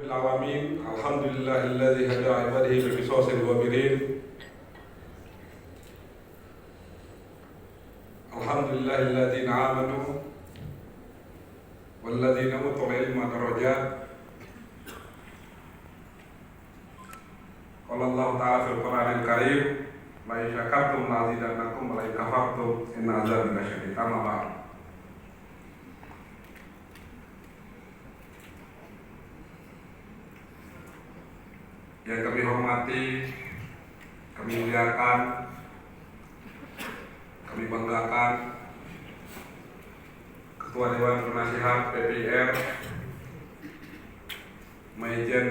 Alamin, alhamdulillahilladzi hada ibadihi bi qisasil wabirin. Alhamdulillahilladzi amanu walladzina utul ilma darajat. Qala Allah ta'ala fil Qur'anil Karim, la in syakartum la azidannakum wa la in kafartum inna azabi lasyadid. Amma ba'd. Yang kami hormati, kami muliakan, kami banggakan Ketua Dewan Penasihat PPIR Majen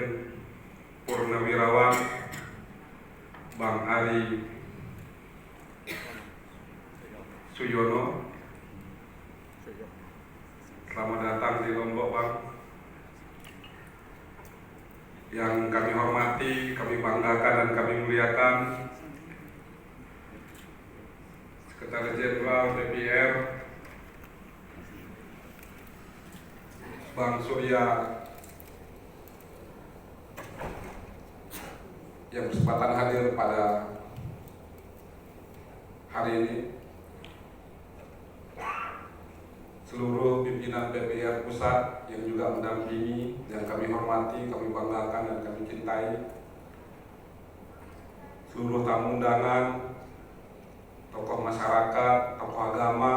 Purnawirawan Bang Ari Suyono. Selamat datang di Lombok, Bang. Yang kami hormati, kami banggakan dan kami muliakan Sekretaris Jenderal PPIR Bang Surya yang berkesempatan hadir pada hari ini, seluruh pimpinan PPIR pusat yang juga mendampingi, yang kami hormati, kami banggakan dan kami cintai, seluruh tamu undangan, tokoh masyarakat, tokoh agama,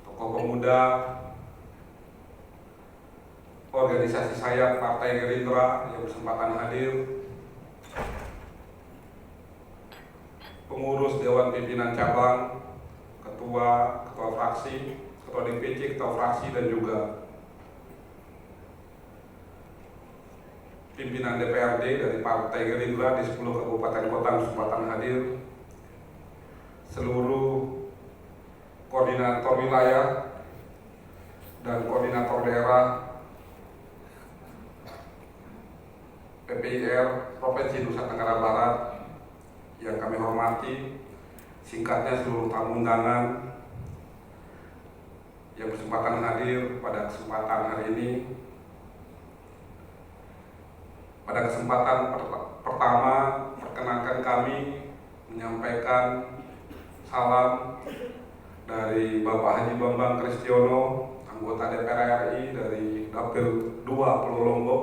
tokoh pemuda, organisasi sayap Partai Gerindra yang berkesempatan hadir, pengurus Dewan Pimpinan Cabang, ketua fraksi, ketua DPC, ketua fraksi, dan juga pimpinan DPRD dari Partai Gerindra di 10 kabupaten kota berkesempatan hadir, seluruh koordinator wilayah dan koordinator daerah PPIR Provinsi Nusa Tenggara Barat yang kami hormati, singkatnya seluruh tamu undangan yang berkesempatan hadir pada kesempatan hari ini. Pada kesempatan pertama, perkenankan kami menyampaikan salam dari Bapak Haji Bambang Kristiono, anggota DPR RI dari Dapil 2 Pulau Lombok,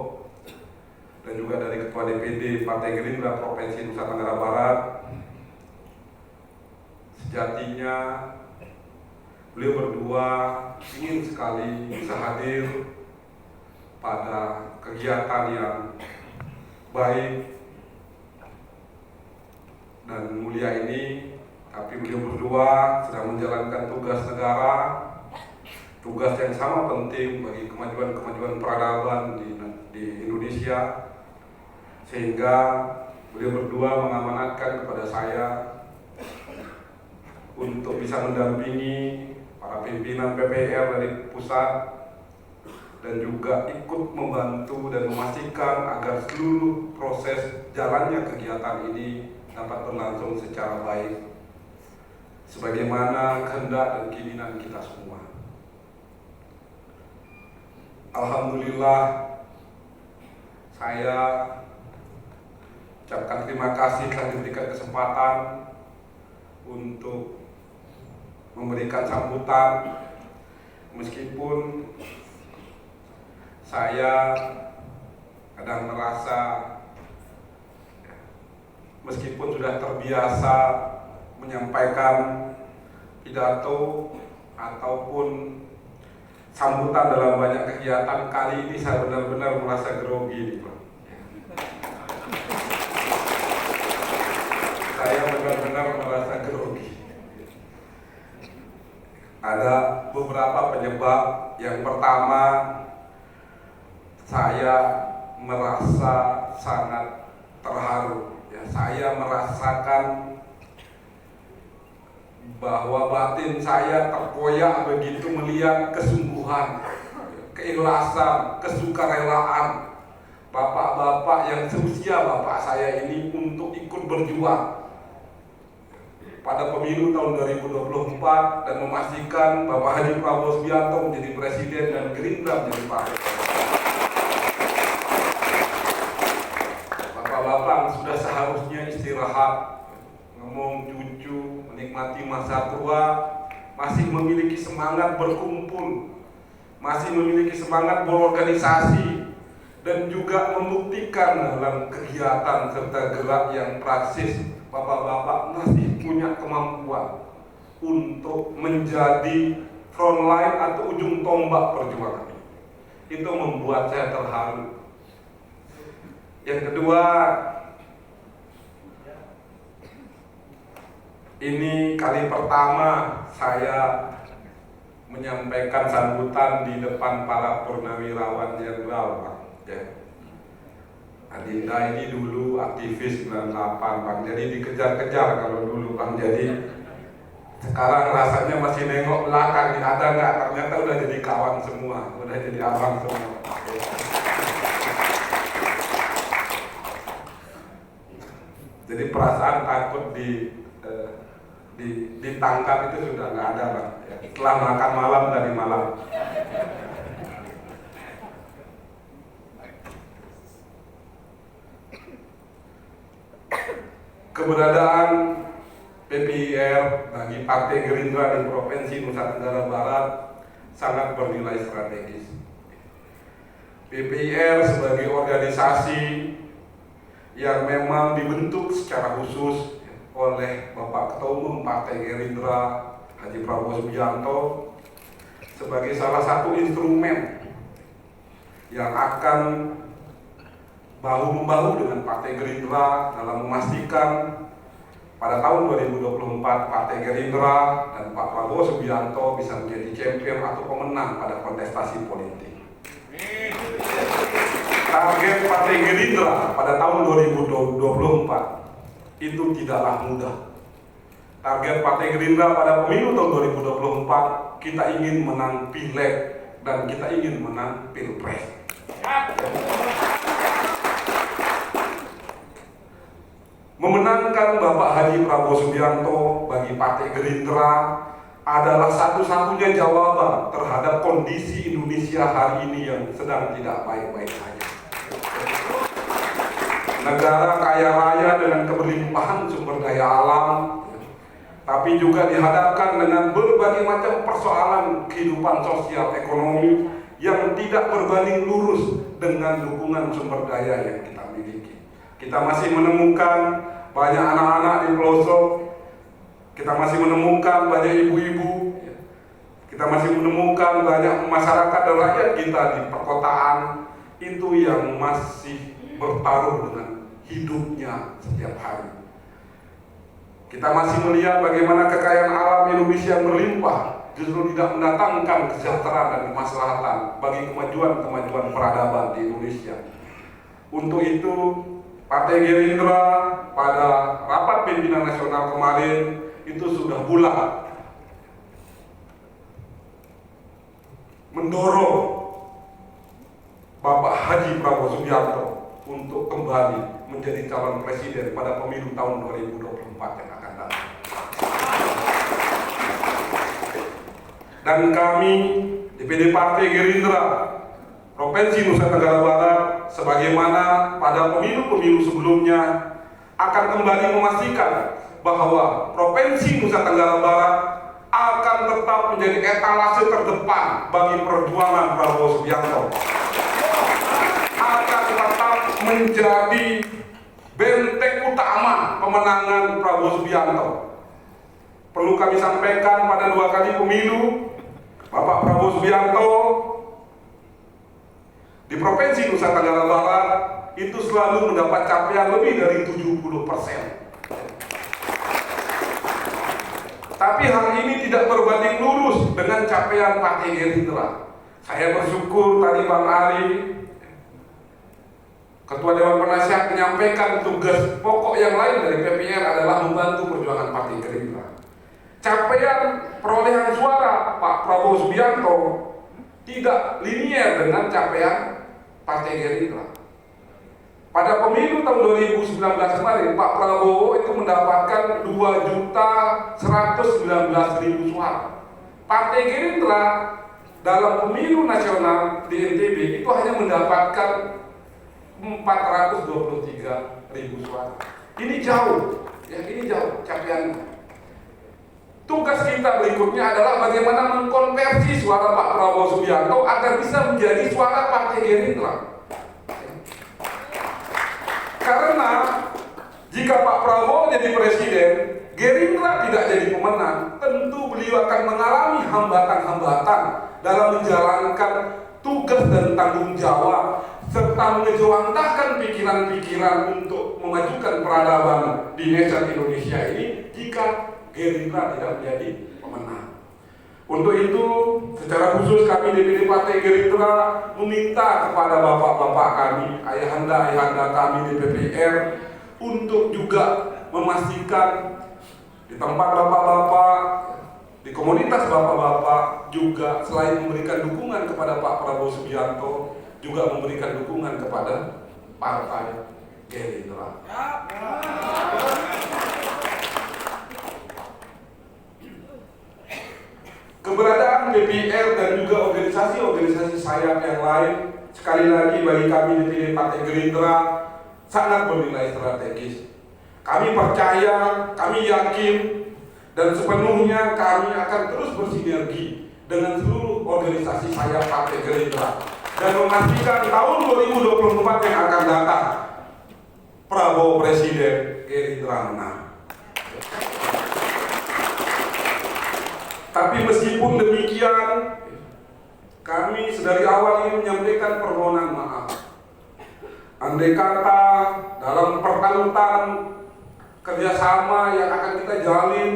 dan juga dari Ketua DPD Partai Gerindra Provinsi Nusa Tenggara Barat. Sejatinya beliau berdua ingin sekali bisa hadir pada kegiatan yang baik dan mulia ini, tapi beliau berdua sedang menjalankan tugas negara, tugas yang sama penting bagi kemajuan peradaban di Indonesia, sehingga beliau berdua mengamanatkan kepada saya untuk bisa mendampingi para pimpinan PPIR dari pusat dan juga ikut membantu dan memastikan agar seluruh proses jalannya kegiatan ini dapat berlangsung secara baik sebagaimana kehendak dan keinginan kita semua. Alhamdulillah, saya ucapkan terima kasih telah diberikan kesempatan untuk memberikan sambutan, meskipun saya kadang merasa meskipun sudah terbiasa menyampaikan pidato ataupun sambutan dalam banyak kegiatan, kali ini saya benar-benar merasa grogi, Pak. Saya benar-benar merasa grogi. Ada beberapa penyebab. Yang pertama, saya merasa sangat terharu. Saya merasakan bahwa batin saya terkoyak begitu melihat kesungguhan, keikhlasan, kesukarelaan bapak-bapak yang seusia bapak saya ini untuk ikut berjuang pada pemilu tahun 2024 dan memastikan Bapak Haji Prabowo Subianto menjadi presiden dan Gerindra menjadi partai. sehat, ngomong cucu, menikmati masa tua, masih memiliki semangat berkumpul, masih memiliki semangat berorganisasi, dan juga membuktikan dalam kegiatan serta gerak yang praksis, bapak-bapak masih punya kemampuan untuk menjadi frontline atau ujung tombak perjuangan. Itu membuat saya terharu. Yang kedua, ini kali pertama saya menyampaikan sambutan di depan para purnawirawan jenderal, Pak. Ya. Adinda ini dulu aktivis 98, Bang. Jadi dikejar-kejar kalau dulu, Bang. Jadi sekarang rasanya masih nengok belakang, ada nggak? Ternyata udah jadi kawan semua, udah jadi abang semua. Jadi perasaan takut ditangkap itu sudah nggak ada, Bang. Setelah makan malam tadi malam. Keberadaan PPIR bagi Partai Gerindra di Provinsi Nusa Tenggara Barat sangat bernilai strategis. PPIR sebagai organisasi yang memang dibentuk secara khusus oleh Bapak Ketua Umum Partai Gerindra Haji Prabowo Subianto sebagai salah satu instrumen yang akan bahu-membahu dengan Partai Gerindra dalam memastikan pada tahun 2024 Partai Gerindra dan Pak Prabowo Subianto bisa menjadi champion atau pemenang pada kontestasi politik. Target Partai Gerindra pada tahun 2024 itu tidaklah mudah. Target Partai Gerindra pada pemilu tahun 2024, kita ingin menang pileg dan kita ingin menang pilpres. Memenangkan Bapak Haji Prabowo Subianto bagi Partai Gerindra adalah satu-satunya jawaban terhadap kondisi Indonesia hari ini yang sedang tidak baik-baik saja. Negara kaya raya dengan keberlimpahan sumber daya alam, tapi juga dihadapkan dengan berbagai macam persoalan kehidupan sosial ekonomi yang tidak berbanding lurus dengan dukungan sumber daya yang kita miliki. Kita masih menemukan banyak anak-anak di pelosok, kita masih menemukan banyak ibu-ibu, kita masih menemukan banyak masyarakat dan rakyat kita di perkotaan itu yang masih bertaruh dengan hidupnya setiap hari. Kita masih melihat bagaimana kekayaan alam Indonesia yang berlimpah justru tidak mendatangkan kesejahteraan dan kemaslahatan bagi kemajuan peradaban di Indonesia. Untuk itu, Partai Gerindra pada rapat pimpinan nasional kemarin itu sudah bulat mendorong Bapak Haji Prabowo Subianto untuk kembali menjadi calon presiden pada pemilu tahun 2024 yang akan datang. Dan kami DPD Partai Gerindra Provinsi Nusa Tenggara Barat sebagaimana pada pemilu-pemilu sebelumnya akan kembali memastikan bahwa Provinsi Nusa Tenggara Barat akan tetap menjadi etalase terdepan bagi perjuangan Prabowo Subianto, akan tetap menjadi benteng utama pemenangan Prabowo Subianto. Perlu kami sampaikan pada 2 kali pemilu Bapak Prabowo Subianto di Provinsi Nusa Tenggara Barat itu selalu mendapat capaian lebih dari 70%. Tapi hal ini tidak berbanding lurus dengan capaian Partai Gerindra. Saya bersyukur tadi Bang Ali, Ketua Dewan Penasihat, menyampaikan tugas pokok yang lain dari PPIR adalah membantu perjuangan Partai Gerindra. Capaian perolehan suara Pak Prabowo Subianto tidak linier dengan capaian Partai Gerindra. Pada pemilu tahun 2019 kemarin, Pak Prabowo itu mendapatkan 2.119.000 suara. Partai Gerindra dalam pemilu nasional di NTB itu hanya mendapatkan 423.000 suara. Ini jauh. Ya, ini jauh capaiannya. Tugas kita berikutnya adalah bagaimana mengkonversi suara Pak Prabowo Subianto agar bisa menjadi suara Partai Gerindra. Karena jika Pak Prabowo jadi presiden, Gerindra tidak jadi pemenang, tentu beliau akan mengalami hambatan-hambatan dalam menjalankan tugas dan tanggung jawab serta mengejawantahkan pikiran-pikiran untuk memajukan peradaban di nation Indonesia ini jika Gerindra tidak menjadi pemenang. Untuk itu, secara khusus kami DPD Partai Gerindra meminta kepada bapak-bapak kami, ayahanda-ayahanda kami di DPR untuk juga memastikan di tempat bapak-bapak, di komunitas bapak-bapak juga selain memberikan dukungan kepada Pak Prabowo Subianto, juga memberikan dukungan kepada Partai Gerindra. Keberadaan DPR dan juga organisasi-organisasi sayap yang lain sekali lagi bagi kami DPD Partai Gerindra sangat bernilai strategis. Kami percaya, kami yakin, dan sepenuhnya kami akan terus bersinergi dengan seluruh organisasi sayap Partai Gerindra dan memastikan tahun 2024 yang akan datang Prabowo Presiden, Gerindra menang. Tapi meskipun demikian, kami sedari awal ini menyampaikan permohonan maaf. Andai kata dalam pertaruhan kerjasama yang akan kita jalin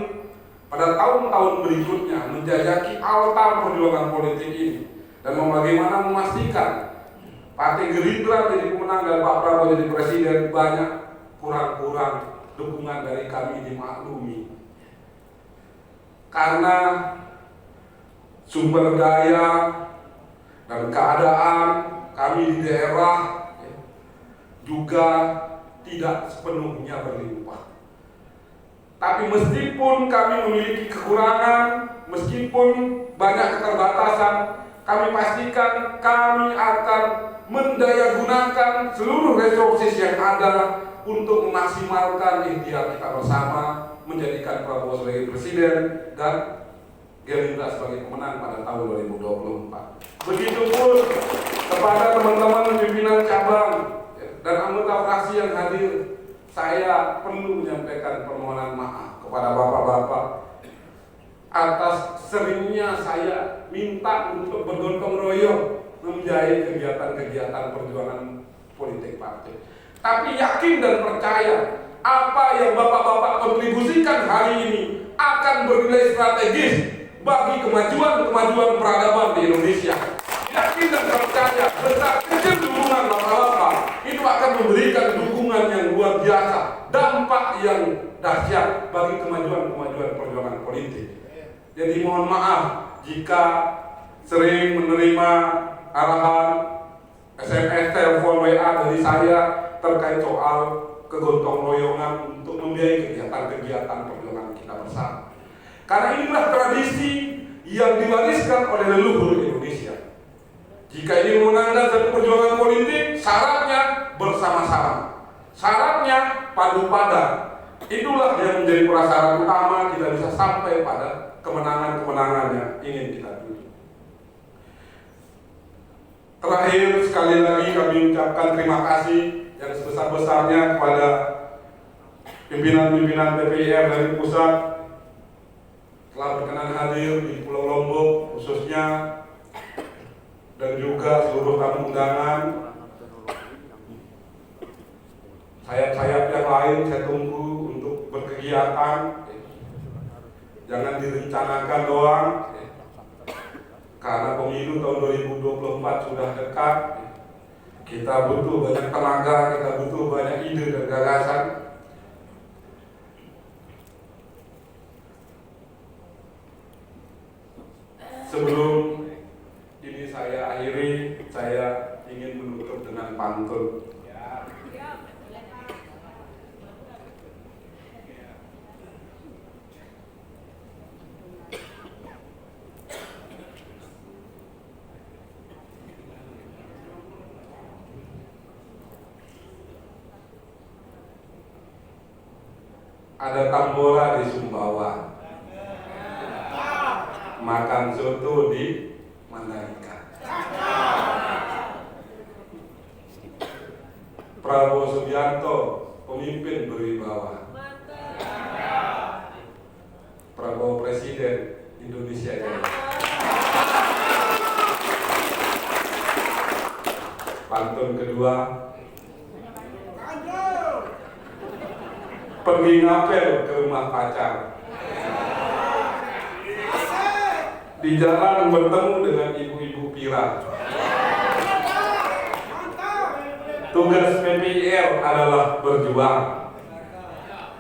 pada tahun-tahun berikutnya menjajaki altar perjuangan politik ini dan bagaimana memastikan Partai Gerindra jadi pemenang dan Pak Prabowo jadi presiden, banyak kurang-kurang dukungan dari kami dimaklumi. Karena sumber daya dan keadaan kami di daerah juga tidak sepenuhnya berlimpah. Tapi meskipun kami memiliki kekurangan, meskipun banyak keterbatasan, kami pastikan kami akan mendayagunakan seluruh resources yang ada untuk memaksimalkan ikhtiar kita bersama menjadikan Prabowo sebagai presiden dan Gerindra sebagai pemenang pada tahun 2024. Begitupun kepada teman-teman pimpinan cabang dan anggota fraksi yang hadir, saya perlu menyampaikan permohonan maaf kepada bapak-bapak atas seringnya saya minta untuk bergotong royong menjadi kegiatan-kegiatan perjuangan politik partai. Tapi yakin dan percaya apa yang bapak-bapak kontribusikan hari ini akan bernilai strategis bagi kemajuan peradaban di Indonesia. Yakin dan percaya besar kecil dukungan bapak-bapak itu akan memberikan dukungan yang luar biasa, dampak yang dahsyat bagi kemajuan perjuangan politik. Jadi mohon maaf jika sering menerima arahan SMS, telepon, WA dari saya terkait soal kegotong royongan untuk membiayai kegiatan-kegiatan perjuangan kita bersama. Karena inilah tradisi yang diwariskan oleh leluhur Indonesia. Jika ini memenangkan satu perjuangan politik, syaratnya bersama-sama, syaratnya padu padan. Itulah yang menjadi prasyarat utama kita bisa sampai pada kemenangan-kemenangan yang ingin kita tuju. Terakhir sekali lagi kami ucapkan terima kasih yang sebesar-besarnya kepada pimpinan-pimpinan DPR dari pusat telah berkenan hadir di Pulau Lombok khususnya, dan juga seluruh tamu undangan. Sayap-sayap yang lain saya tunggu untuk berkegiatan. Jangan direncanakan doang, karena pemilu tahun 2024 sudah dekat. Kita butuh banyak tenaga, kita butuh banyak ide dan gagasan. Sebelum ini saya akhiri, saya ingin menutup dengan pantun. ada Tambora di Sumbawa, makan soto di Mandalika. Prabowo Subianto, pemimpin berwibawa. Prabowo Presiden Indonesia Jaya. Pantun kedua, pergi ngapel ke rumah pacar. Di jalan bertemu dengan ibu-ibu pirang. Tugas PPIR adalah berjuang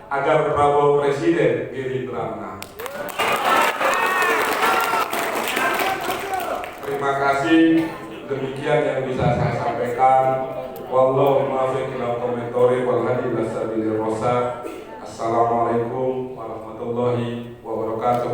agar Prabowo Presiden Gerindra menang. Terima kasih. Demikian yang bisa saya sampaikan. Wallahu muwaffiq ila aqwamit thoriq wal hadi ila sabilir rasyad. Assalamualaikum warahmatullahi wabarakatuh.